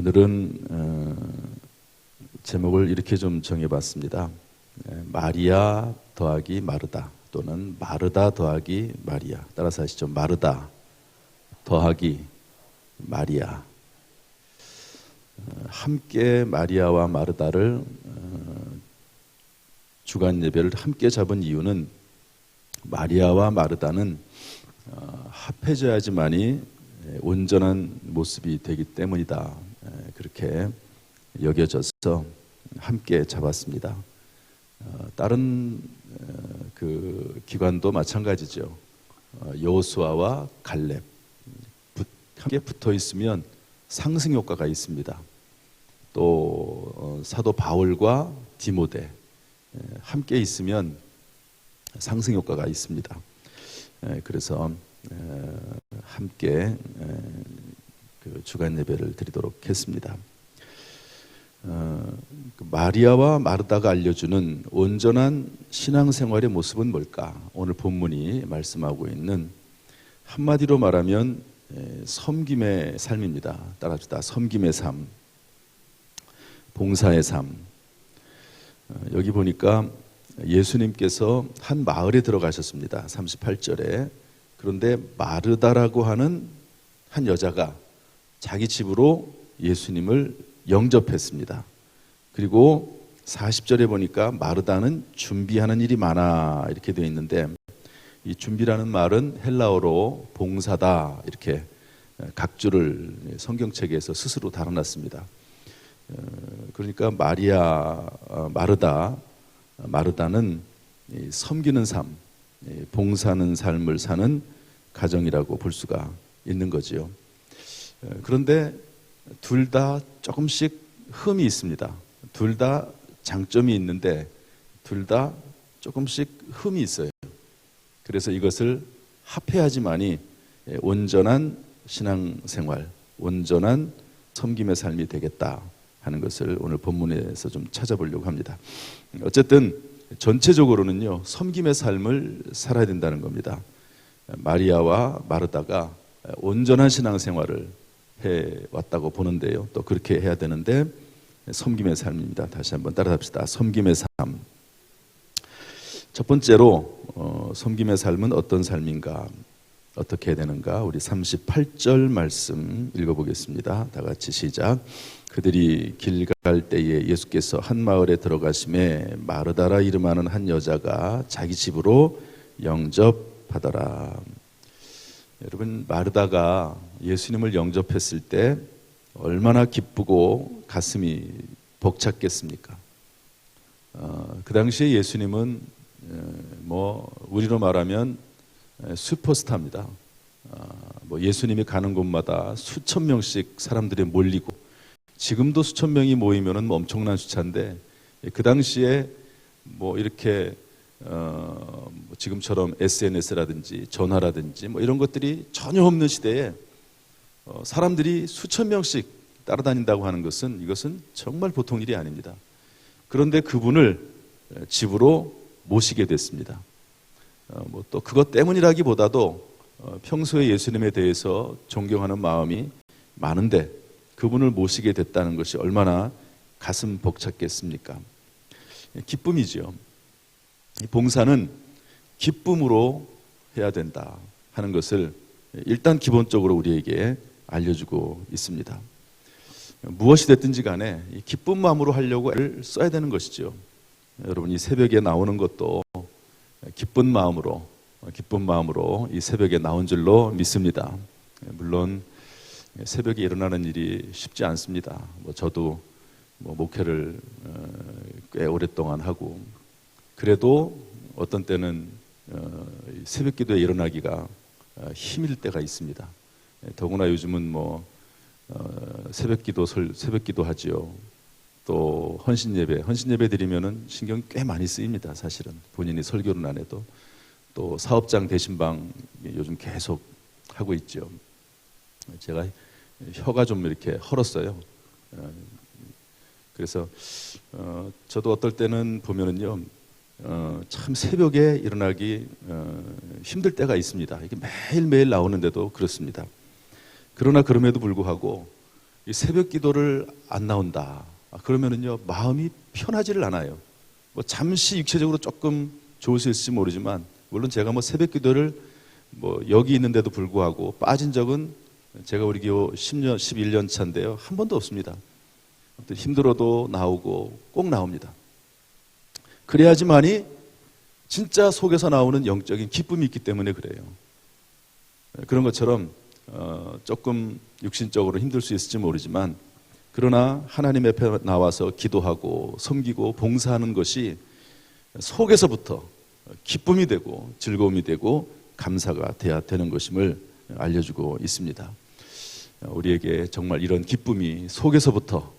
오늘은 제목을 이렇게 좀 정해봤습니다. 마리아 더하기 마르다 또는 마르다 더하기 마리아. 따라서 하시죠. 마르다 더하기 마리아. 함께 마리아와 마르다를 주간 예배를 함께 잡은 이유는 마리아와 마르다는 합해져야지만이 온전한 모습이 되기 때문이다. 그렇게 여겨져서 함께 잡았습니다. 다른 그 기관도 마찬가지죠. 여호수아와 갈렙 함께 붙어 있으면 상승 효과가 있습니다. 또 사도 바울과 디모데 함께 있으면 상승 효과가 있습니다. 그래서 함께 그 주간 예배를 드리도록 했습니다. 마리아와 마르다가 알려주는 온전한 신앙생활의 모습은 뭘까? 오늘 본문이 말씀하고 있는 한마디로 말하면 섬김의 삶입니다. 따라합시다. 섬김의 삶, 봉사의 삶. 여기 보니까 예수님께서 한 마을에 들어가셨습니다. 38절에. 그런데 마르다라고 하는 한 여자가 자기 집으로 예수님을 영접했습니다. 그리고 40절에 보니까 마르다는 준비하는 일이 많아 이렇게 되어 있는데, 이 준비라는 말은 헬라어로 봉사다 이렇게 각주를 성경책에서 스스로 달아놨습니다. 그러니까 마르다는 섬기는 삶, 봉사하는 삶을 사는 가정이라고 볼 수가 있는 거지요. 그런데 둘 다 조금씩 흠이 있습니다. 둘 다 장점이 있는데 둘 다 조금씩 흠이 있어요. 그래서 이것을 합해야지만이 온전한 신앙생활, 온전한 섬김의 삶이 되겠다 하는 것을 오늘 본문에서 좀 찾아보려고 합니다. 어쨌든 전체적으로는요, 섬김의 삶을 살아야 된다는 겁니다. 마리아와 마르다가 온전한 신앙생활을 해왔다고 보는데요, 또 그렇게 해야 되는데 섬김의 삶입니다. 다시 한번 따라합시다. 섬김의 삶. 첫 번째로 섬김의 삶은 어떤 삶인가, 어떻게 해야 되는가, 우리 38절 말씀 읽어보겠습니다. 다 같이 시작. 그들이 길 갈 때에 예수께서 한 마을에 들어가심에 마르다라 이름하는 한 여자가 자기 집으로 영접하더라. 여러분, 마르다가 예수님을 영접했을 때 얼마나 기쁘고 가슴이 벅찼겠습니까? 그 당시에 예수님은 우리로 말하면 슈퍼스타입니다. 예수님이 가는 곳마다 수천 명씩 사람들이 몰리고, 지금도 수천 명이 모이면은 엄청난 숫자인데, 그 당시에 이렇게 지금처럼 SNS라든지 전화라든지 이런 것들이 전혀 없는 시대에 사람들이 수천 명씩 따라다닌다고 하는 것은, 이것은 정말 보통 일이 아닙니다. 그런데 그분을 집으로 모시게 됐습니다. 또 그것 때문이라기보다도 평소에 예수님에 대해서 존경하는 마음이 많은데 그분을 모시게 됐다는 것이 얼마나 가슴 벅찼겠습니까? 기쁨이죠. 봉사는 기쁨으로 해야 된다 하는 것을 일단 기본적으로 우리에게 알려주고 있습니다. 무엇이 됐든지 간에 이 기쁜 마음으로 하려고 애를 써야 되는 것이죠. 여러분, 이 새벽에 나오는 것도 기쁜 마음으로 이 새벽에 나온 줄로 믿습니다. 물론 새벽에 일어나는 일이 쉽지 않습니다. 저도 목회를 꽤 오랫동안 하고, 그래도 어떤 때는 새벽 기도에 일어나기가 힘일 때가 있습니다. 더구나 요즘은 새벽 기도 하지요. 또 헌신 예배 드리면은 신경이 꽤 많이 쓰입니다. 사실은 본인이 설교는 안 해도. 또 사업장 대신방 요즘 계속 하고 있죠. 제가 혀가 좀 이렇게 헐었어요. 그래서 저도 어떨 때는 보면은요, 참 새벽에 일어나기 힘들 때가 있습니다. 이게 매일매일 나오는데도 그렇습니다. 그러나 그럼에도 불구하고 이 새벽 기도를 안 나온다. 그러면은요, 마음이 편하지를 않아요. 뭐 잠시 육체적으로 조금 좋을 수 있을지 모르지만, 물론 제가 뭐 새벽 기도를 뭐 여기 있는데도 불구하고 빠진 적은 제가 우리 교회 10년, 11년 차인데요, 한 번도 없습니다. 힘들어도 나오고 꼭 나옵니다. 그래야지만이 진짜 속에서 나오는 영적인 기쁨이 있기 때문에 그래요. 그런 것처럼 조금 육신적으로 힘들 수 있을지 모르지만, 그러나 하나님 앞에 나와서 기도하고 섬기고 봉사하는 것이 속에서부터 기쁨이 되고 즐거움이 되고 감사가 돼야 되는 것임을 알려주고 있습니다. 우리에게 정말 이런 기쁨이 속에서부터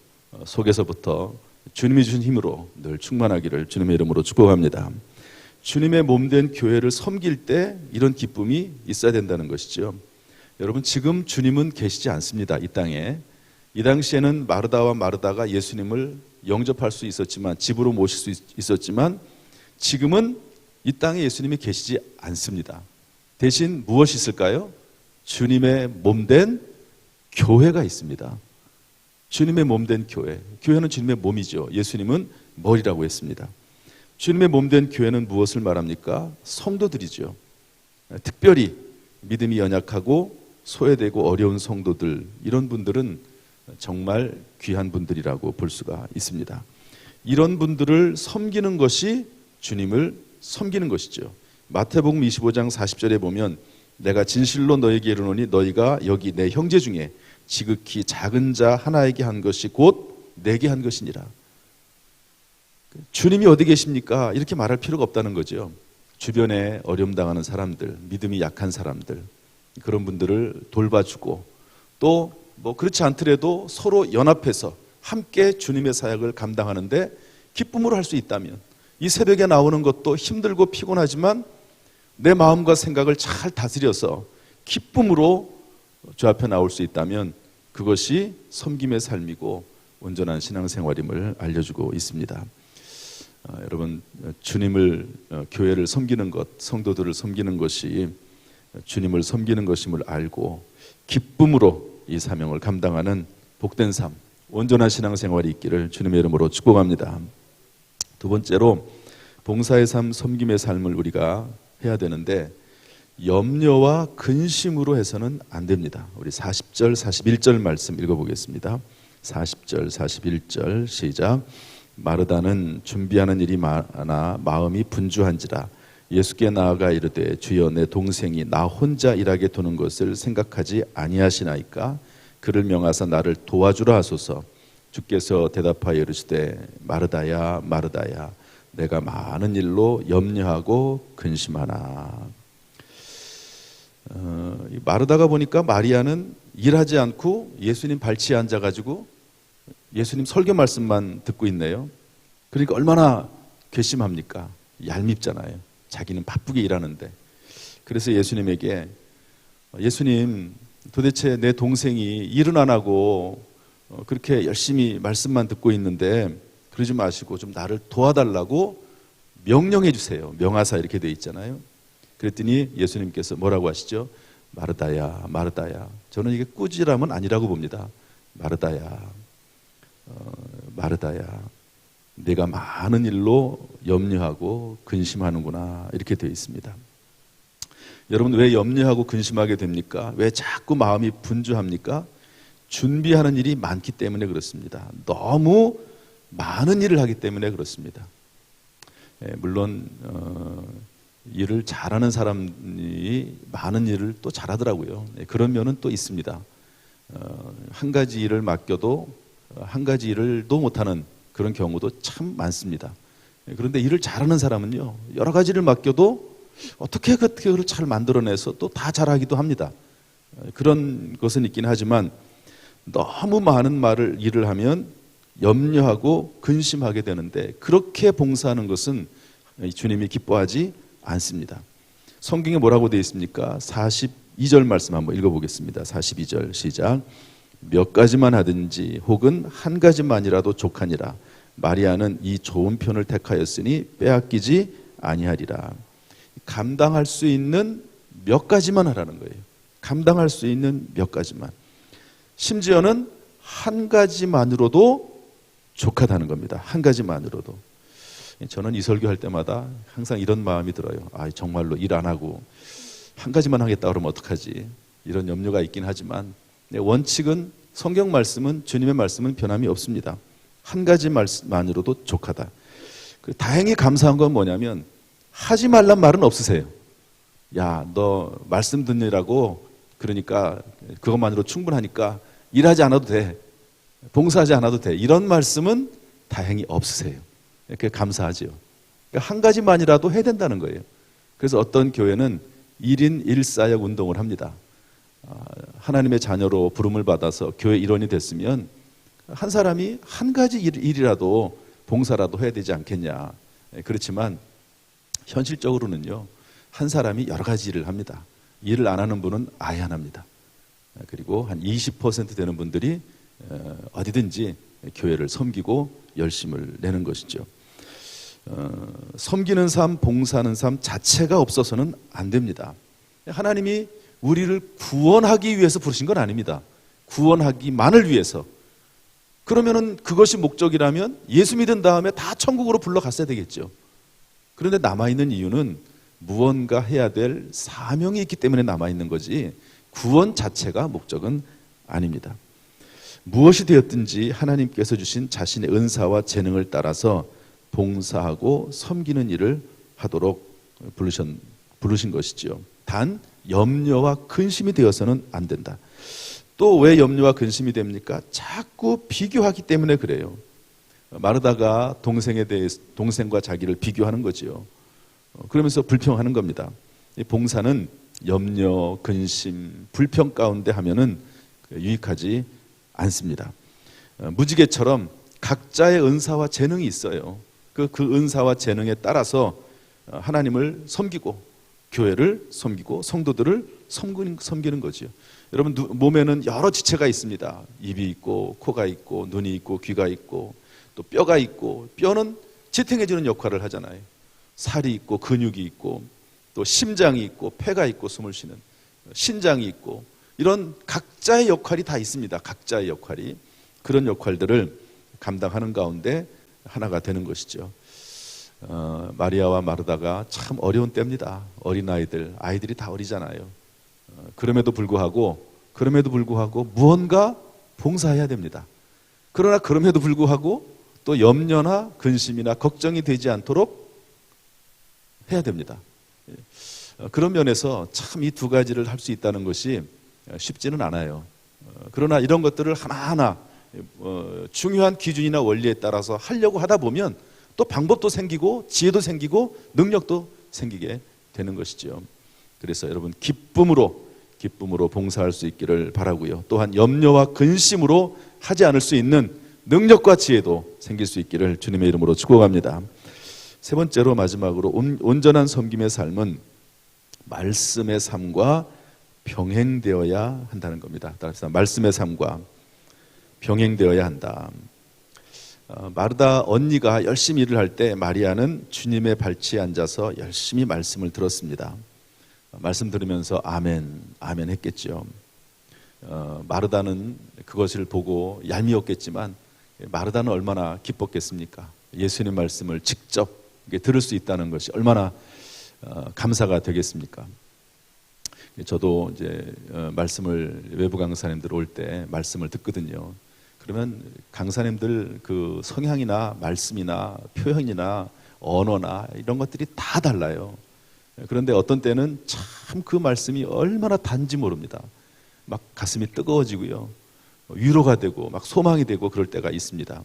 주님이 주신 힘으로 늘 충만하기를 주님의 이름으로 축복합니다. 주님의 몸된 교회를 섬길 때 이런 기쁨이 있어야 된다는 것이죠. 여러분, 지금 주님은 계시지 않습니다. 이 땅에. 이 당시에는 마르다와 마르다가 예수님을 영접할 수 있었지만, 집으로 모실 수 있었지만, 지금은 이 땅에 예수님이 계시지 않습니다. 대신 무엇이 있을까요? 주님의 몸된 교회가 있습니다. 주님의 몸된 교회. 교회는 주님의 몸이죠. 예수님은 머리라고 했습니다. 주님의 몸된 교회는 무엇을 말합니까? 성도들이죠. 특별히 믿음이 연약하고 소외되고 어려운 성도들, 이런 분들은 정말 귀한 분들이라고 볼 수가 있습니다. 이런 분들을 섬기는 것이 주님을 섬기는 것이죠. 마태복음 25장 40절에 보면, 내가 진실로 너에게 이르노니 너희가 여기 내 형제 중에 지극히 작은 자 하나에게 한 것이 곧 내게 한 것이니라. 주님이 어디 계십니까? 이렇게 말할 필요가 없다는 거죠. 주변에 어려움 당하는 사람들, 믿음이 약한 사람들, 그런 분들을 돌봐주고, 또 뭐 그렇지 않더라도 서로 연합해서 함께 주님의 사역을 감당하는데 기쁨으로 할 수 있다면, 이 새벽에 나오는 것도 힘들고 피곤하지만 내 마음과 생각을 잘 다스려서 기쁨으로 주 앞에 나올 수 있다면 그것이 섬김의 삶이고 온전한 신앙생활임을 알려주고 있습니다. 여러분, 주님을, 교회를 섬기는 것, 성도들을 섬기는 것이 주님을 섬기는 것임을 알고 기쁨으로 이 사명을 감당하는 복된 삶, 온전한 신앙생활이 있기를 주님의 이름으로 축복합니다. 두 번째로, 봉사의 삶, 섬김의 삶을 우리가 해야 되는데 염려와 근심으로 해서는 안 됩니다. 우리 40절, 41절 말씀 읽어보겠습니다. 40절, 41절 시작. 마르다는 준비하는 일이 많아 마음이 분주한지라 예수께 나아가 이르되, 주여, 내 동생이 나 혼자 일하게 두는 것을 생각하지 아니하시나이까? 그를 명하사 나를 도와주라 하소서. 주께서 대답하여 이르시되, 마르다야 마르다야, 내가 많은 일로 염려하고 근심하나. 마르다가 보니까 마리아는 일하지 않고 예수님 발치에 앉아가지고 예수님 설교 말씀만 듣고 있네요. 그러니까 얼마나 괘씸합니까? 얄밉잖아요. 자기는 바쁘게 일하는데. 그래서 예수님에게, 예수님, 도대체 내 동생이 일은 안 하고 그렇게 열심히 말씀만 듣고 있는데 그러지 마시고 좀 나를 도와달라고 명령해 주세요. 명하사 이렇게 돼 있잖아요. 그랬더니 예수님께서 뭐라고 하시죠? 마르다야 마르다야. 저는 이게 꾸지람은 아니라고 봅니다. 마르다야 마르다야, 내가 많은 일로 염려하고 근심하는구나, 이렇게 되어 있습니다. 여러분, 왜 염려하고 근심하게 됩니까? 왜 자꾸 마음이 분주합니까? 준비하는 일이 많기 때문에 그렇습니다. 너무 많은 일을 하기 때문에 그렇습니다. 물론 일을 잘하는 사람이 많은 일을 또 잘하더라고요. 그런 면은 또 있습니다. 한 가지 일을 맡겨도 한 가지 일을도 못하는 그런 경우도 참 많습니다. 그런데 일을 잘하는 사람은요, 여러 가지를 맡겨도 어떻게 그걸 잘 만들어내서 또 다 잘하기도 합니다. 그런 것은 있긴 하지만 너무 많은 일을 하면 염려하고 근심하게 되는데, 그렇게 봉사하는 것은 주님이 기뻐하지 않습니다. 성경에 뭐라고 되어 있습니까? 42절 말씀 한번 읽어보겠습니다. 42절 시작. 몇 가지만 하든지 혹은 한 가지만이라도 족하니라. 마리아는 이 좋은 편을 택하였으니 빼앗기지 아니하리라. 감당할 수 있는 몇 가지만 하라는 거예요. 감당할 수 있는 몇 가지만. 심지어는 한 가지만으로도 족하다는 겁니다. 한 가지만으로도. 저는 이 설교할 때마다 항상 이런 마음이 들어요. 정말로 일 안 하고 한 가지만 하겠다 그러면 어떡하지? 이런 염려가 있긴 하지만 원칙은, 성경 말씀은, 주님의 말씀은 변함이 없습니다. 한 가지 말씀만으로도 족하다. 다행히 감사한 건 뭐냐면 하지 말란 말은 없으세요. 야, 너 말씀 듣느라고 그러니까 그것만으로 충분하니까 일하지 않아도 돼. 봉사하지 않아도 돼. 이런 말씀은 다행히 없으세요. 이렇게 감사하지요. 그러니까 한 가지만이라도 해야 된다는 거예요. 그래서 어떤 교회는 1인 1사역 운동을 합니다. 하나님의 자녀로 부름을 받아서 교회 일원이 됐으면 한 사람이 한 가지 일이라도 봉사라도 해야 되지 않겠냐. 그렇지만 현실적으로는요, 한 사람이 여러 가지 일을 합니다. 일을 안 하는 분은 아예 안 합니다. 그리고 한 20% 되는 분들이 어디든지 교회를 섬기고 열심을 내는 것이죠. 섬기는 삶, 봉사하는 삶 자체가 없어서는 안 됩니다. 하나님이 우리를 구원하기 위해서 부르신 건 아닙니다. 구원하기만을 위해서. 그러면은 그것이 목적이라면 예수 믿은 다음에 다 천국으로 불러갔어야 되겠죠. 그런데 남아있는 이유는 무언가 해야 될 사명이 있기 때문에 남아있는 거지 구원 자체가 목적은 아닙니다. 무엇이 되었든지 하나님께서 주신 자신의 은사와 재능을 따라서 봉사하고 섬기는 일을 하도록 부르신 것이죠. 단 염려와 근심이 되어서는 안 된다. 또 왜 염려와 근심이 됩니까? 자꾸 비교하기 때문에 그래요. 마르다가 동생과 자기를 비교하는 거지요. 그러면서 불평하는 겁니다. 봉사는 염려, 근심, 불평 가운데 하면은 유익하지 않습니다. 무지개처럼 각자의 은사와 재능이 있어요. 그 은사와 재능에 따라서 하나님을 섬기고 교회를 섬기고 성도들을 섬기는 거지요. 여러분 몸에는 여러 지체가 있습니다. 입이 있고 코가 있고 눈이 있고 귀가 있고 또 뼈가 있고, 뼈는 지탱해주는 역할을 하잖아요. 살이 있고 근육이 있고 또 심장이 있고 폐가 있고 숨을 쉬는 신장이 있고, 이런 각자의 역할이 다 있습니다. 각자의 역할이. 그런 역할들을 감당하는 가운데 하나가 되는 것이죠. 마리아와 마르다가 참 어려운 때입니다. 어린아이들, 아이들이 다 어리잖아요. 그럼에도 불구하고 무언가 봉사해야 됩니다. 그러나 그럼에도 불구하고 또 염려나 근심이나 걱정이 되지 않도록 해야 됩니다. 그런 면에서 참 이 두 가지를 할 수 있다는 것이 쉽지는 않아요. 그러나 이런 것들을 하나하나 중요한 기준이나 원리에 따라서 하려고 하다 보면 또 방법도 생기고 지혜도 생기고 능력도 생기게 되는 것이죠. 그래서 여러분 기쁨으로 봉사할 수 있기를 바라고요. 또한 염려와 근심으로 하지 않을 수 있는 능력과 지혜도 생길 수 있기를 주님의 이름으로 축복합니다. 세 번째로 마지막으로 온전한 섬김의 삶은 말씀의 삶과 병행되어야 한다는 겁니다. 따라서 말씀의 삶과 병행되어야 한다. 마르다 언니가 열심히 일을 할 때 마리아는 주님의 발치에 앉아서 열심히 말씀을 들었습니다. 말씀 들으면서 아멘, 아멘 했겠죠. 마르다는 그것을 보고 얄미웠겠지만 마르다는 얼마나 기뻤겠습니까? 예수님 말씀을 직접 들을 수 있다는 것이 얼마나 감사가 되겠습니까? 저도 이제 말씀을 외부 강사님들 올 때 말씀을 듣거든요. 그러면 강사님들 그 성향이나 말씀이나 표현이나 언어나 이런 것들이 다 달라요. 그런데 어떤 때는 참 그 말씀이 얼마나 단지 모릅니다. 막 가슴이 뜨거워지고요, 위로가 되고 막 소망이 되고 그럴 때가 있습니다.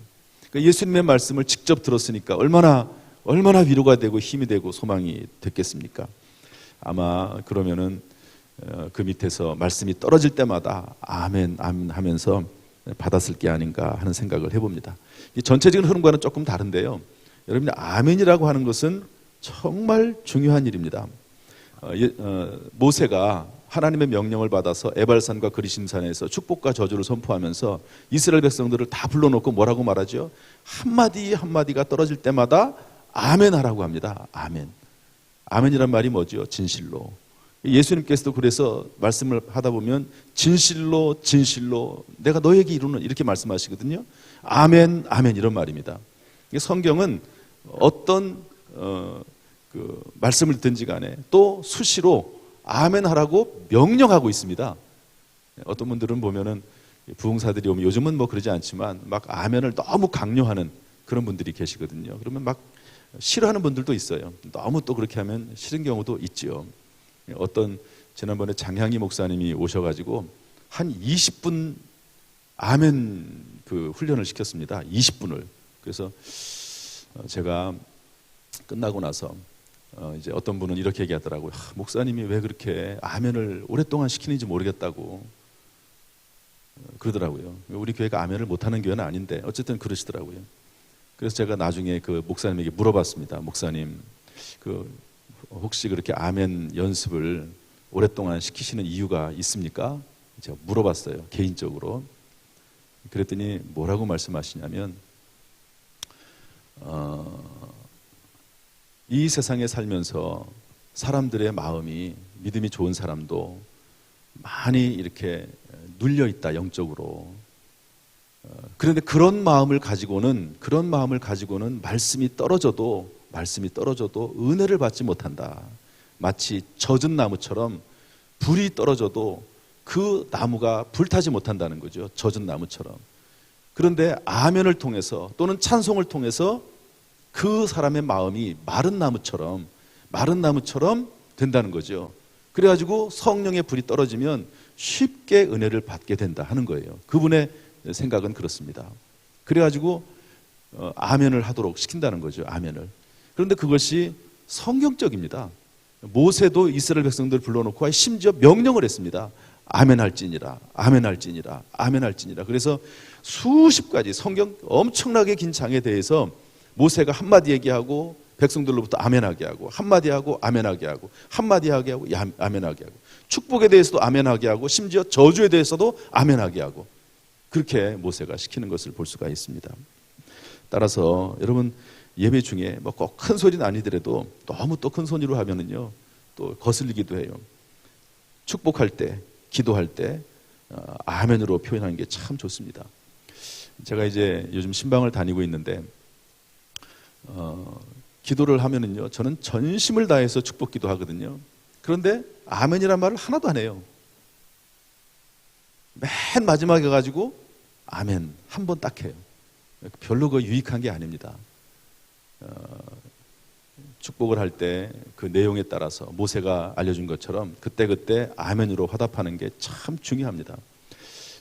그러니까 예수님의 말씀을 직접 들었으니까 얼마나 위로가 되고 힘이 되고 소망이 됐겠습니까? 아마 그러면은 그 밑에서 말씀이 떨어질 때마다 아멘, 아멘 하면서 받았을 게 아닌가 하는 생각을 해봅니다. 이 전체적인 흐름과는 조금 다른데요. 여러분이 아멘이라고 하는 것은 정말 중요한 일입니다. 모세가 하나님의 명령을 받아서 에발산과 그리심산에서 축복과 저주를 선포하면서 이스라엘 백성들을 다 불러놓고 뭐라고 말하죠? 한마디 한마디가 떨어질 때마다 아멘 하라고 합니다. 아멘. 아멘이란 말이 뭐죠? 진실로. 예수님께서도 그래서 말씀을 하다 보면 진실로 진실로 내가 너에게 이루는 이렇게 말씀하시거든요. 아멘 아멘 이런 말입니다. 성경은 어떤 그 말씀을 듣든지 간에 또 수시로 아멘 하라고 명령하고 있습니다. 어떤 분들은 보면은 부흥사들이 오면 요즘은 뭐 그러지 않지만 막 아멘을 너무 강요하는 그런 분들이 계시거든요. 그러면 막 싫어하는 분들도 있어요. 너무 또 그렇게 하면 싫은 경우도 있지요. 어떤 지난번에 장향희 목사님이 오셔가지고 한 20분 아멘 그 훈련을 시켰습니다. 20분을. 그래서 제가 끝나고 나서 이제 어떤 분은 이렇게 얘기하더라고요. 목사님이 왜 그렇게 아멘을 오랫동안 시키는지 모르겠다고 그러더라고요. 우리 교회가 아멘을 못하는 교회는 아닌데 어쨌든 그러시더라고요. 그래서 제가 나중에 그 목사님에게 물어봤습니다. 목사님, 그 혹시 그렇게 아멘 연습을 오랫동안 시키시는 이유가 있습니까? 제가 물어봤어요. 개인적으로. 그랬더니 뭐라고 말씀하시냐면 이 세상에 살면서 사람들의 마음이 믿음이 좋은 사람도 많이 이렇게 눌려 있다 영적으로. 그런데 그런 마음을 가지고는 말씀이 떨어져도 은혜를 받지 못한다. 마치 젖은 나무처럼 불이 떨어져도 그 나무가 불타지 못한다는 거죠. 젖은 나무처럼. 그런데 아멘을 통해서 또는 찬송을 통해서 그 사람의 마음이 마른 나무처럼 된다는 거죠. 그래가지고 성령의 불이 떨어지면 쉽게 은혜를 받게 된다 하는 거예요. 그분의 생각은 그렇습니다. 그래가지고 아멘을 하도록 시킨다는 거죠. 아멘을. 그런데 그것이 성경적입니다. 모세도 이스라엘 백성들을 불러놓고 심지어 명령을 했습니다. 아멘할지니라, 아멘할지니라, 아멘할지니라. 그래서 수십 가지 성경 엄청나게 긴 장에 대해서 모세가 한마디 얘기하고 백성들로부터 아멘하게 하고 한마디 하고 아멘하게 하고 한마디 하게 하고 아멘하게 하고 축복에 대해서도 아멘하게 하고 심지어 저주에 대해서도 아멘하게 하고 그렇게 모세가 시키는 것을 볼 수가 있습니다. 따라서 여러분 예배 중에 뭐 꼭 큰 소리는 아니더라도 너무 또 큰 소리로 하면은요 또 거슬리기도 해요. 축복할 때, 기도할 때 아멘으로 표현하는 게 참 좋습니다. 제가 이제 요즘 신방을 다니고 있는데 기도를 하면은요 저는 전심을 다해서 축복 기도하거든요. 그런데 아멘이란 말을 하나도 안 해요. 맨 마지막에 가지고 아멘 한 번 딱 해요. 별로 그 유익한 게 아닙니다. 축복을 할 때 그 내용에 따라서 모세가 알려준 것처럼 그때그때 아멘으로 화답하는 게 참 중요합니다.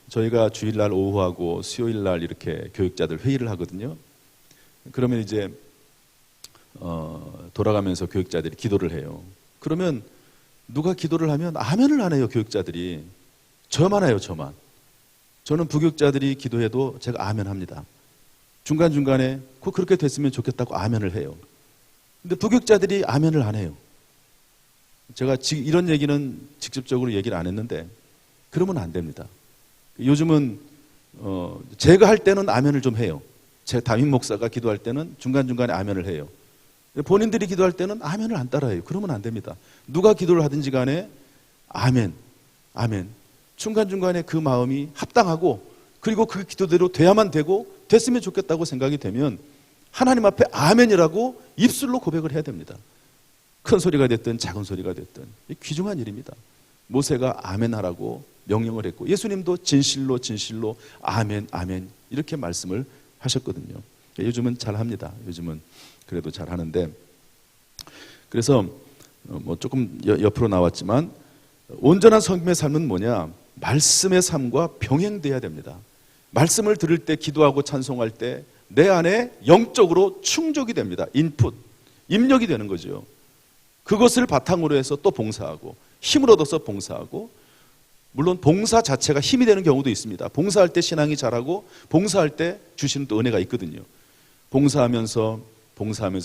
저희가 주일날 오후하고 수요일날 이렇게 교육자들 회의를 하거든요. 그러면 이제 돌아가면서 교육자들이 기도를 해요. 그러면 누가 기도를 하면 아멘을 안 해요. 교육자들이. 저만 해요. 저만. 저는 부교육자들이 기도해도 제가 아멘 합니다. 중간중간에 그렇게 됐으면 좋겠다고 아멘을 해요. 근데 부교육자들이 아멘을 안 해요. 제가 이런 얘기는 직접적으로 얘기를 안 했는데 그러면 안 됩니다. 요즘은 제가 할 때는 아멘을 좀 해요. 제 담임 목사가 기도할 때는 중간중간에 아멘을 해요. 본인들이 기도할 때는 아멘을 안 따라해요. 그러면 안 됩니다. 누가 기도를 하든지 간에 아멘, 아멘. 중간중간에 그 마음이 합당하고 그리고 그 기도대로 돼야만 되고 됐으면 좋겠다고 생각이 되면 하나님 앞에 아멘이라고 입술로 고백을 해야 됩니다. 큰 소리가 됐든 작은 소리가 됐든 귀중한 일입니다. 모세가 아멘하라고 명령을 했고 예수님도 진실로 진실로 아멘 아멘 이렇게 말씀을 하셨거든요. 요즘은 잘합니다. 요즘은 그래도 잘하는데 그래서 뭐 조금 옆으로 나왔지만 온전한 성김의 삶은 뭐냐? 말씀의 삶과 병행돼야 됩니다. 말씀을 들을 때 기도하고 찬송할 때 내 안에 영적으로 충족이 됩니다. 인풋, 입력이 되는 거죠. 그것을 바탕으로 해서 또 봉사하고 힘을 얻어서 봉사하고 물론 봉사 자체가 힘이 되는 경우도 있습니다. 봉사할 때 신앙이 자라고 봉사할 때 주시는 또 은혜가 있거든요. 봉사하면서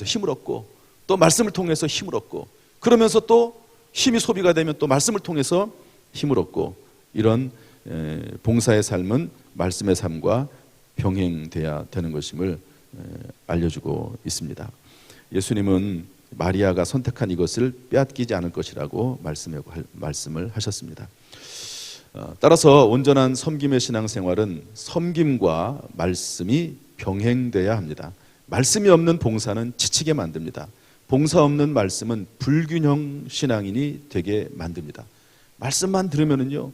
힘을 얻고 또 말씀을 통해서 힘을 얻고 그러면서 또 힘이 소비가 되면 또 말씀을 통해서 힘을 얻고 이런 봉사의 삶은 말씀의 삶과 병행돼야 되는 것임을 알려주고 있습니다. 예수님은 마리아가 선택한 이것을 빼앗기지 않을 것이라고 말씀을 하셨습니다. 따라서 온전한 섬김의 신앙생활은 섬김과 말씀이 병행돼야 합니다. 말씀이 없는 봉사는 지치게 만듭니다. 봉사 없는 말씀은 불균형 신앙인이 되게 만듭니다. 말씀만 들으면은요,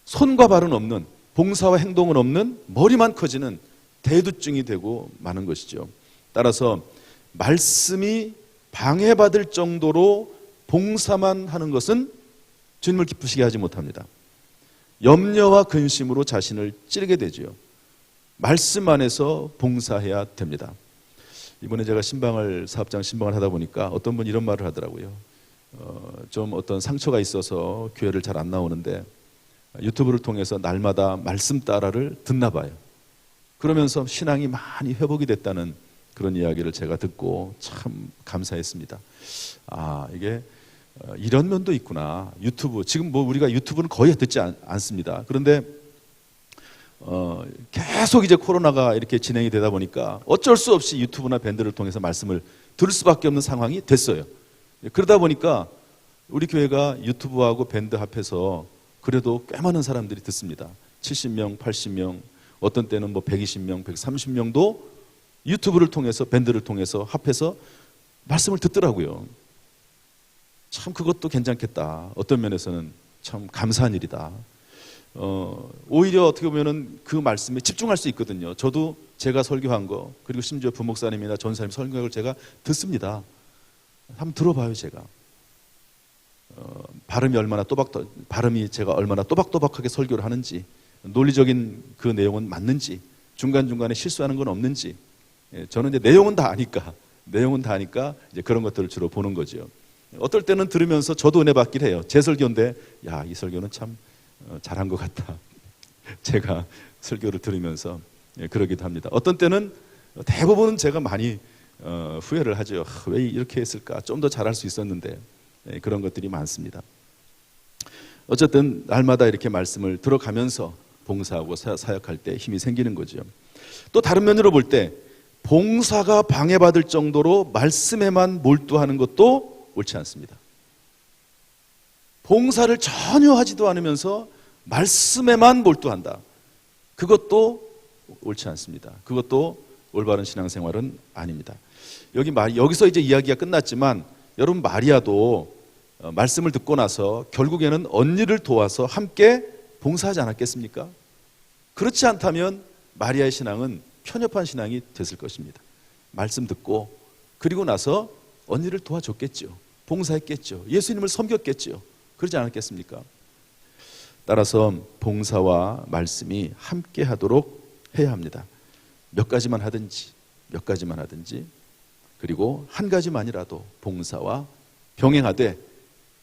손과 발은 없는, 봉사와 행동은 없는, 머리만 커지는 대두증이 되고 마는 것이죠. 따라서 말씀이 방해받을 정도로 봉사만 하는 것은 주님을 기쁘시게 하지 못합니다. 염려와 근심으로 자신을 찌르게 되죠. 말씀 안에서 봉사해야 됩니다. 이번에 제가 사업장 신방을 하다 보니까 어떤 분이 이런 말을 하더라고요. 좀 어떤 상처가 있어서 교회를 잘 안 나오는데 유튜브를 통해서 날마다 말씀 따라를 듣나 봐요. 그러면서 신앙이 많이 회복이 됐다는 그런 이야기를 제가 듣고 참 감사했습니다. 이게 이런 면도 있구나. 유튜브, 지금 뭐 우리가 유튜브는 거의 듣지 않습니다. 그런데 계속 이제 코로나가 이렇게 진행이 되다 보니까 어쩔 수 없이 유튜브나 밴드를 통해서 말씀을 들을 수밖에 없는 상황이 됐어요. 그러다 보니까 우리 교회가 유튜브하고 밴드 합해서 그래도 꽤 많은 사람들이 듣습니다. 70명, 80명, 어떤 때는 뭐 120명, 130명도 유튜브를 통해서, 밴드를 통해서 합해서 말씀을 듣더라고요. 참 그것도 괜찮겠다. 어떤 면에서는 참 감사한 일이다. 오히려 어떻게 보면은 그 말씀에 집중할 수 있거든요. 저도 제가 설교한 거, 그리고 심지어 부목사님이나 전사님 설교한 걸 제가 듣습니다. 한번 들어봐요, 제가. 발음이 제가 얼마나 또박또박하게 설교를 하는지, 논리적인 그 내용은 맞는지, 중간중간에 실수하는 건 없는지. 저는 이제 내용은 다 아니까 이제 그런 것들을 주로 보는 거죠. 어떨 때는 들으면서 저도 은혜 받긴 해요. 제 설교인데, 야, 이 설교는 참 잘한 것 같다. 제가 설교를 들으면서 그러기도 합니다. 어떤 때는 대부분은 제가 많이 후회를 하죠. 왜 이렇게 했을까? 좀 더 잘할 수 있었는데. 그런 것들이 많습니다. 어쨌든 날마다 이렇게 말씀을 들어가면서 봉사하고 사역할 때 힘이 생기는 거죠. 또 다른 면으로 볼 때 봉사가 방해받을 정도로 말씀에만 몰두하는 것도 옳지 않습니다. 봉사를 전혀 하지도 않으면서 말씀에만 몰두한다. 그것도 옳지 않습니다. 그것도 올바른 신앙생활은 아닙니다. 여기서 이제 이야기가 끝났지만 여러분, 마리아도 말씀을 듣고 나서 결국에는 언니를 도와서 함께 봉사하지 않았겠습니까? 그렇지 않다면 마리아의 신앙은 편협한 신앙이 됐을 것입니다. 말씀 듣고 그리고 나서 언니를 도와줬겠죠. 봉사했겠죠. 예수님을 섬겼겠죠. 그러지 않았겠습니까? 따라서 봉사와 말씀이 함께 하도록 해야 합니다. 몇 가지만 하든지 그리고 한 가지만이라도 봉사와 병행하되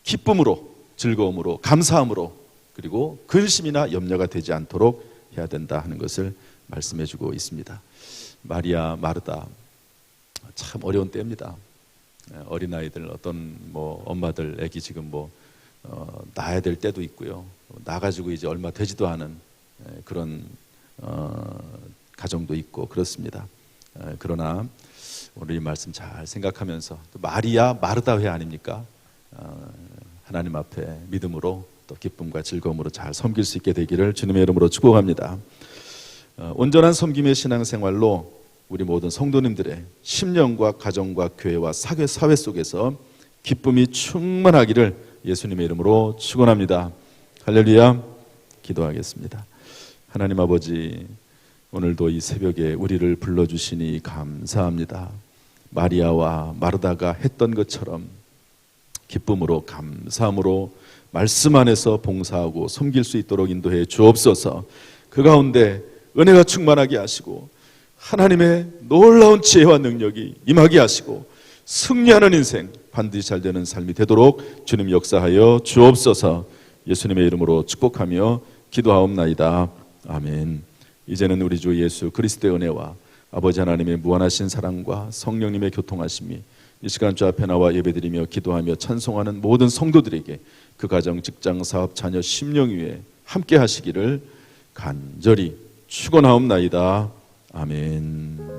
기쁨으로, 즐거움으로, 감사함으로, 그리고 근심이나 염려가 되지 않도록 해야 된다 하는 것을 말씀해주고 있습니다. 마리아, 마르다, 참 어려운 때입니다. 어린아이들, 어떤 엄마들, 애기 지금 낳아야 될 때도 있고요. 낳아가지고 이제 얼마 되지도 않은 그런 가정도 있고 그렇습니다. 그러나 오늘 이 말씀 잘 생각하면서 또 마리아, 마르다 회 아닙니까? 하나님 앞에 믿음으로 또 기쁨과 즐거움으로 잘 섬길 수 있게 되기를 주님의 이름으로 축복합니다. 온전한 섬김의 신앙생활로 우리 모든 성도님들의 심령과 가정과 교회와 사회 속에서 기쁨이 충만하기를 예수님의 이름으로 축원합니다. 할렐루야. 기도하겠습니다. 하나님 아버지, 오늘도 이 새벽에 우리를 불러주시니 감사합니다. 마리아와 마르다가 했던 것처럼 기쁨으로, 감사함으로 말씀 안에서 봉사하고 섬길 수 있도록 인도해 주옵소서. 그 가운데 은혜가 충만하게 하시고 하나님의 놀라운 지혜와 능력이 임하게 하시고 승리하는 인생, 반드시 잘 되는 삶이 되도록 주님 역사하여 주옵소서. 예수님의 이름으로 축복하며 기도하옵나이다. 아멘. 이제는 우리 주 예수 그리스도의 은혜와 아버지 하나님의 무한하신 사랑과 성령님의 교통하심이 이 시간 주 앞에 나와 예배드리며 기도하며 찬송하는 모든 성도들에게 그 가정, 직장, 사업, 자녀, 심령 위에 함께 하시기를 간절히 축원하옵나이다. 아멘.